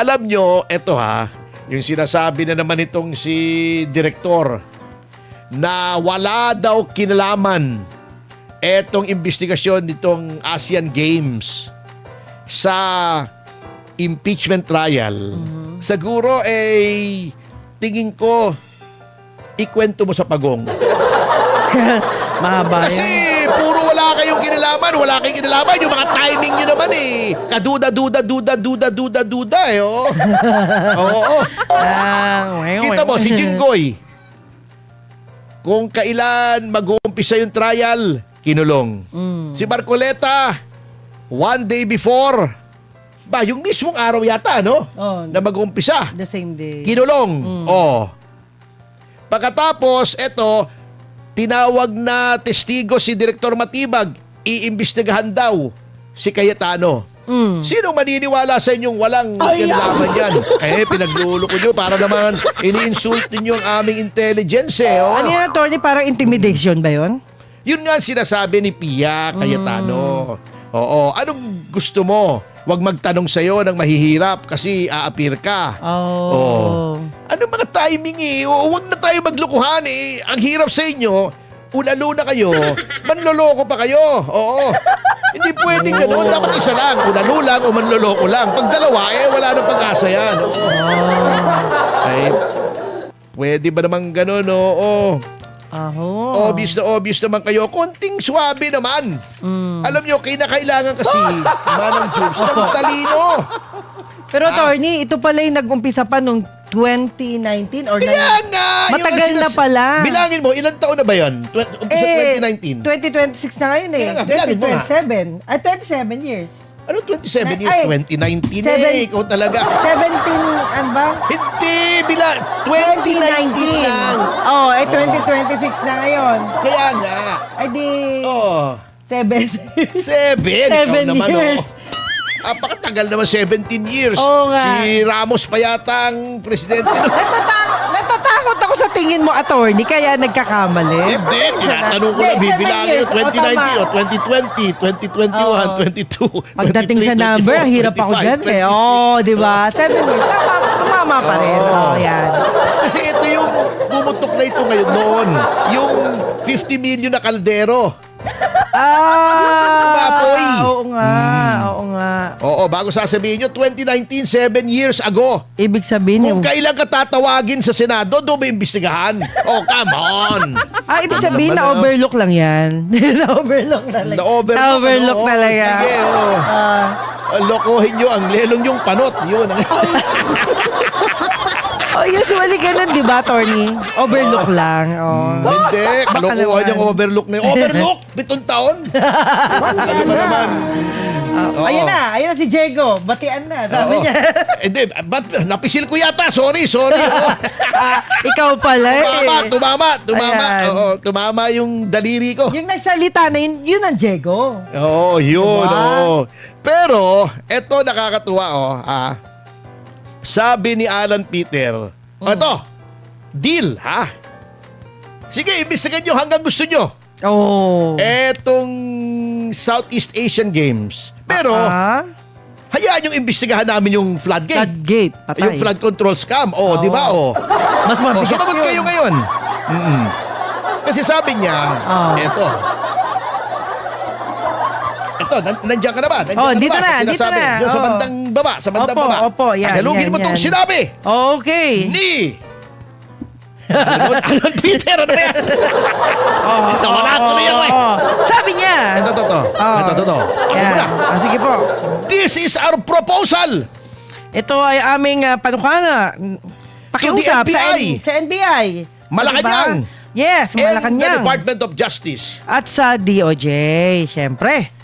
Alam nyo, eto yung sinasabi na naman itong si Direktor na wala daw kinalaman etong investigasyon nitong ASEAN Games sa impeachment trial. Siguro tingin ko ikwento mo sa pagong. Mahaba Kasi yan. puro wala kayong kinalaman, yung mga timing nyo naman kaduda Oo. Oo. Kita mo, si Jinggoy, kung kailan mag-uumpisa yung trial, kinulong. Si Marcoleta, one day before, yung mismong araw yata, no? Oh, Na mag-uumpisa, the same day. kinulong. Pagkatapos, tinawag na testigo si Direktor Matibag, iimbestigahan daw si Cayetano. Sino maniniwala sa inyong walang kinalaman yan? Pinagluloko nyo para naman ini-insult ninyo ang aming intelligence Ano yan, attorney? Parang intimidation ba yun? Yun nga sinasabi ni Pia Cayetano. Oo. Anong gusto mo? Huwag magtanong sa'yo ng mahihirap kasi aapir ka. Ano mga timing Huwag na tayo maglukuhan Ang hirap sa inyo, ulalo na kayo, manloloko pa kayo. Oo. Hindi pwedeng gano'n. Dapat isa lang. Ulalo lang o manloloko lang. Pag dalawa, wala nang pag-asa yan. Oo. Pwede ba naman gano'n? Oo. Obvious na obvious naman kayo. Konting swabe naman. Alam nyo, kinakailangan kasi Manang Jubes ng talino. Pero attorney, ito pala yung nag-umpisa pa nung 2019 or Kaya nga! Matagal na pala. Bilangin mo, ilang taon na ba yan? Umpisa 2019? 2026 na ngayon Kaya nga, bilangin mo 2027. 27 years. Ano 27 years? Ay, 2019 Ikaw talaga. 17, ano ba? Hindi, 2019 lang. 2026 na ngayon. Kaya nga. Ay di, 7. 7. Ikaw 7 naman, years. Pakatagal naman 17 years. Oo nga. Si Ramos pa yata ang presidente. Natatakot ako sa tingin mo, attorney, kaya nagkakamali. Hindi, tinatanong ko na, bibilangin 2019, 2020, 2021, 22, Pagdating sa number, ang hirap ako dyan. Di ba? 7 years. Tumama pa rin. Yan. Kasi ito yung bumutok na ito ngayon noon. Yung 50 million na kaldero. Umapoy. Oo nga. Oo, bago sasabihin nyo, 2019, 7 years ago. Ibig sabihin Kung kailan ka tatawagin sa Senado, doon may imbestigahan. Come on. ibig sabihin na overlook lang yan. Na-overlook talaga. Na-overlook talaga. Sige, lokohin nyo ang lelong yung panot. Yun. Usually ganun, di ba, attorney? Overlook lang. Hindi, kalokohan yung overlook na yun. Overlook? 7 taon? Ano ba naman? Ayan na si Diego. Batian na, sabi niya. Hindi, napisil ko yata. Sorry. Ikaw pala Tumama. Ayan. Oo, tumama yung daliri ko. Yung nagsalita na yun ang Diego. Oo, yun. Diba? Oo. Pero, eto nakakatuwa, sabi ni Alan Peter, ito, deal, Sige, imbestigahan nyo hanggang gusto nyo. Etong Southeast Asian Games. Pero, hayaan yung imbestigahan namin yung floodgate. Floodgate, patay. Yung flood control scam. Di ba? Mas mabigat sumagot kayo ngayon. Kasi sabi niya, Ito, nandiyan ka na ba? dito na. Yung sa bandang baba. Opo, yan. Halugin mo itong sinabi. Okay. Ni Alan Peter, ano ba yan? Nawala tuloy yan, Sabi niya. Ito. Sige po. This is our proposal. Ito ay aming panukana. Pakiusap To the NBI. sa NBI. Malacanang. Yes, And the Malacanang. Department of Justice. At sa DOJ, syempre.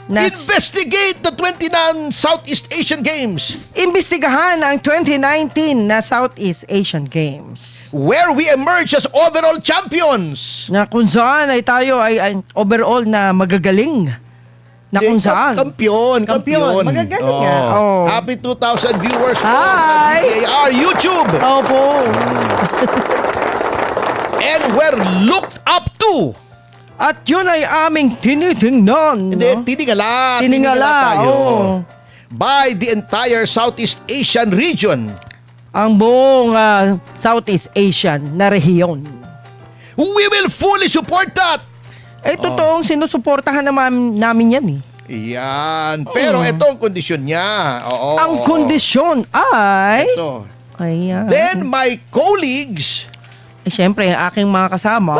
Investigate the 29 Southeast Asian Games Imbestigahan ang 2019 na Southeast Asian Games. where we emerge as overall champions. Na kung saan ay tayo ay overall na magagaling. Na kung saan. Kampiyon. Magagaling nga. Happy 2,000 viewers po Hi! sa DCAR YouTube. Opo. And we're looked up to. At yun ay aming tinitingnan. Hindi, no? tiningala. Tiningala, tayo. oo. by the entire Southeast Asian region. Ang buong Southeast Asian na rehiyon. We will fully support that. Totoong sinusuportahan namin yan eh. Yan. Pero ito ang kondisyon niya. Oo, Ang kondisyon ay... Ito. Ayan. Then my colleagues Siyempre, ang aking mga kasama.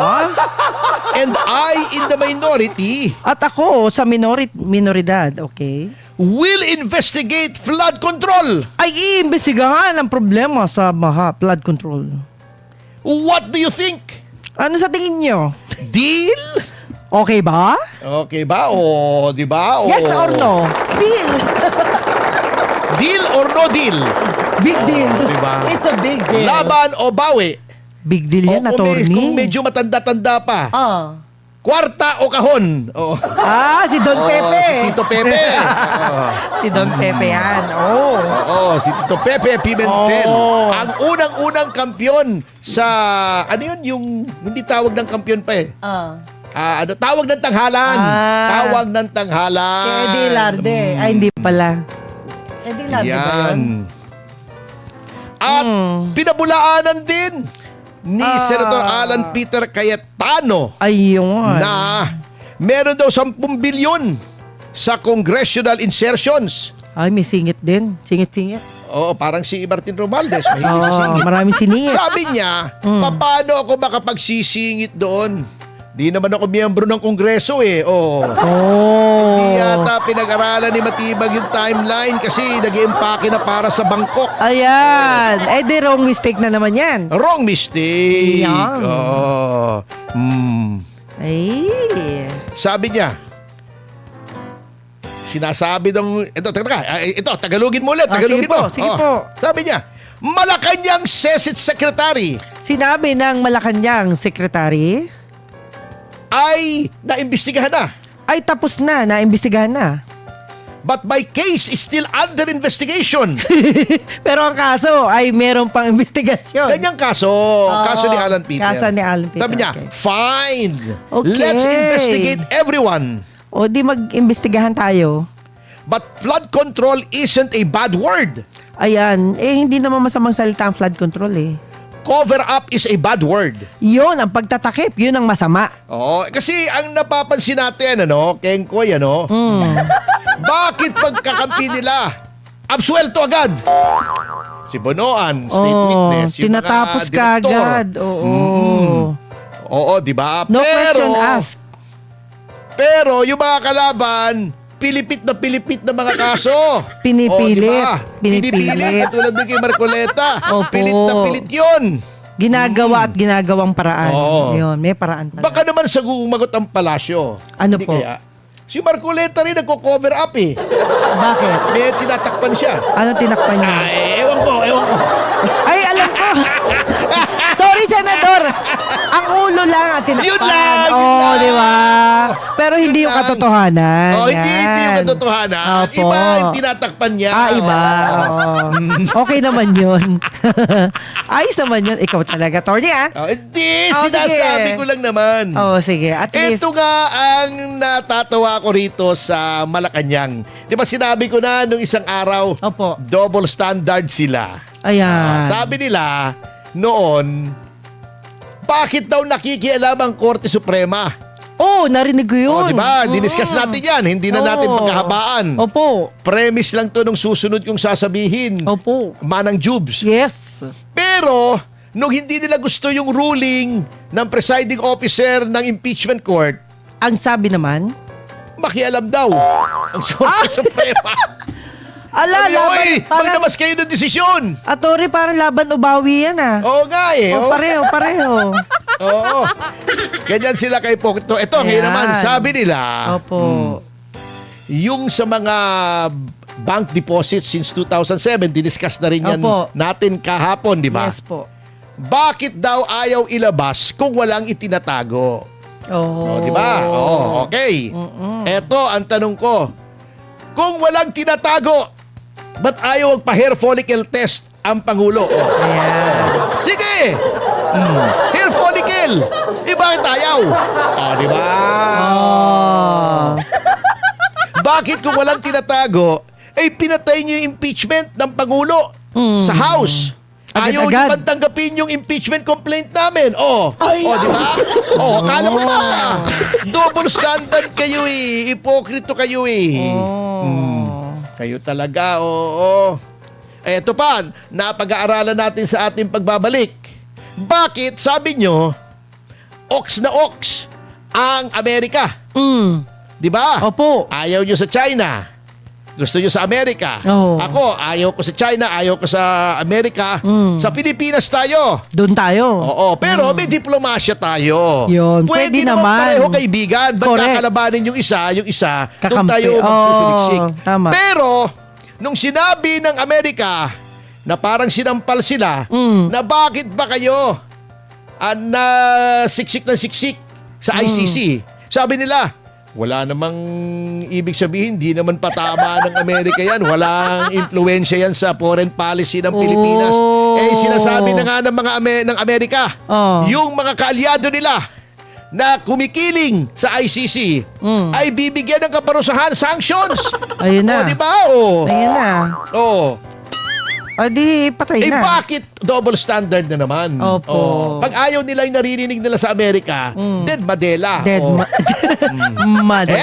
and I in the minority At ako sa minoridad, okay? will investigate flood control. Ay iimbestigahan ang problema sa flood control. What do you think? Ano sa tingin nyo? Deal? Okay ba? Okay ba? O, di ba? O, Yes or no? Deal! Deal or no deal? Big deal. Diba? It's a big deal. Laban o bawi? Big deal yan, O, attorney. kung medyo matanda-tanda pa. Kwarta o kahon? O. Si Don Pepe. Si Tito Pepe. Oo. Si Don Pepe yan. Oo, si Tito Pepe Pimentel. Oh. Ang unang-unang kampiyon sa, ano yun, yung hindi tawag ng kampiyon pa eh. Tawag ng tanghalan. Tawag ng tanghalan. Kay Eddie Larde. Ay, hindi pala. Eddie Larde ba yun? Yan. At pinabulaanan din ni Senator Alan Peter Cayetano Ayun. na meron daw 10 bilyon sa congressional insertions. Ay, may singit din. Singit-singit. Oo, parang si Martin Romualdez, mahilig sa singit. Maraming siningit. Sabi niya, paano ako makapagsisingit doon? Di naman ako miyembro ng Kongreso eh. Oo. Di yata pinag-aralan ni Matibag yung timeline kasi nag-iimpake na para sa Bangkok. Ayan. Di wrong mistake na naman yan. Wrong mistake. Yan. Oo. Ay. Sabi niya, sinasabi ng... Ito, Tagalogin mo ulit. Tagalogin sige po, mo. sige po. Sabi niya, Malacanang Senate Secretary Sinabi ng Malacanang Secretary, ay naimbestigahan na. ay tapos na, naimbestigahan na. But my case is still under investigation. Pero ang kaso ay meron pang investigasyon. Ganyang kaso. Kaso ni Alan Peter. Kaso ni Alan Peter. Sabi niya, okay. fine. Okay. Let's investigate everyone. O di mag-imbestigahan tayo. But flood control isn't a bad word. Ayan, hindi naman masamang salita ang flood control eh. Cover up is a bad word. Yun, ang pagtatakip, yun ang masama. Oo, kasi ang napapansin natin, Kengkoy, bakit pagkakampi nila, absuelto agad? Si Bonoan, state witness. Yung tinatapos mga ka direktor. agad. Oo. Oo, di ba? No question asked. Pero yung mga kalaban, pilipit na mga kaso. Pinipilit. Diba? Pinipilit. Katulad din kay Marcoleta. Opo. Pilit na pilit yun. Ginagawa at ginagawang paraan. Oo. Yun, may paraan pala. Baka naman sa gumagot ang palasyo. Ano Hindi po? Kaya? Si Marcoleta rin nagko-cover up eh. Bakit? May tinatakpan siya. Ano tinakpan niya? Ewan ko. Ay, alam ko. Sorry, Senador. Ang ulo lang ang tinakpan. Yun lang, yun Oo, lang. di ba? Pero hindi yung lang. katotohanan. Hindi yung Yan. katotohanan. Opo. Iba yung tinatakpan niya. Iba. Oo. Okay naman yun. Ayos naman yun. Ikaw talaga, Tony, Hindi, Oh, sinasabi sige. ko lang naman. Oo, sige. At least, Ito nga ang natatawa ko rito sa Malacanang. Di ba sinabi ko na nung isang araw, Opo. double standard sila. Ayan. Sabi nila noon, bakit daw nakikialam ang Korte Suprema? Narinig ko yun. Di ba? Diniscuss natin yan. Hindi na natin Oo. pagkahabaan. Opo. Premise lang to nung susunod kong sasabihin. Opo. Manang Jubes. Yes. Pero, nung hindi nila gusto yung ruling ng presiding officer ng impeachment court, Ang sabi naman, makialam daw ang Korte Suprema. ala, Sabi, laban, oy, parang, maglabas kayo ng desisyon. Atори, parang laban o bawi yan Oo nga eh. Oo. Pareho. Oo. Ganyan sila kay Pokito. Ito, ngayon Ayan. naman, sabi nila, Opo. yung sa mga bank deposits since 2007, diniscuss na rin yan Opo. natin kahapon, di ba? Yes po. Bakit daw ayaw ilabas kung walang itinatago? Oh. Di ba? Okay. Eto ang tanong ko. Kung walang tinatago, ba't ayaw magpa-hair follicle test ang Pangulo? Ayan. Sige! Hair follicle! Bakit ayaw? Di ba? Oh. Bakit kung walang tinatago, ay pinatay niyo yung impeachment ng Pangulo sa House. Ayaw niyo Agad-agad. man tanggapin yung impeachment complaint namin. Di ba? Akala mo ba? Double standard kayo eh. Ipokrito kayo eh. Kayo talaga, oo. Eto pa, napag-aaralan natin sa ating pagbabalik. Bakit, sabi nyo, ox na ox ang Amerika? Di ba? Opo. Ayaw nyo sa China. Gusto nyo sa Amerika. Oo. Ako, ayaw ko sa China, ayaw ko sa Amerika. Sa Pilipinas tayo. Doon tayo. Oo, pero may diplomasya tayo. Yun, pwede naman. Pareho kaibigan. Ba't Correct. kakalabanin yung isa, doon Kakampi. tayo magsusuliksik. Tama. Pero, nung sinabi ng Amerika na parang sinampal sila, na bakit ba kayo na siksik na siksik sa ICC, sabi nila, wala namang ibig sabihin, di naman patama ng Amerika yan. Walang influensya yan sa foreign policy ng Pilipinas. Sinasabi na nga ng mga ng Amerika, yung mga kaalyado nila na kumikiling sa ICC ay bibigyan ng kaparusahan, sanctions. Ayun na. Di ba? Ayun na. O di patay na. Bakit double standard na naman? Opo. Pag ayaw nila yung naririnig nila sa Amerika, dead Madela. Dead. Mother.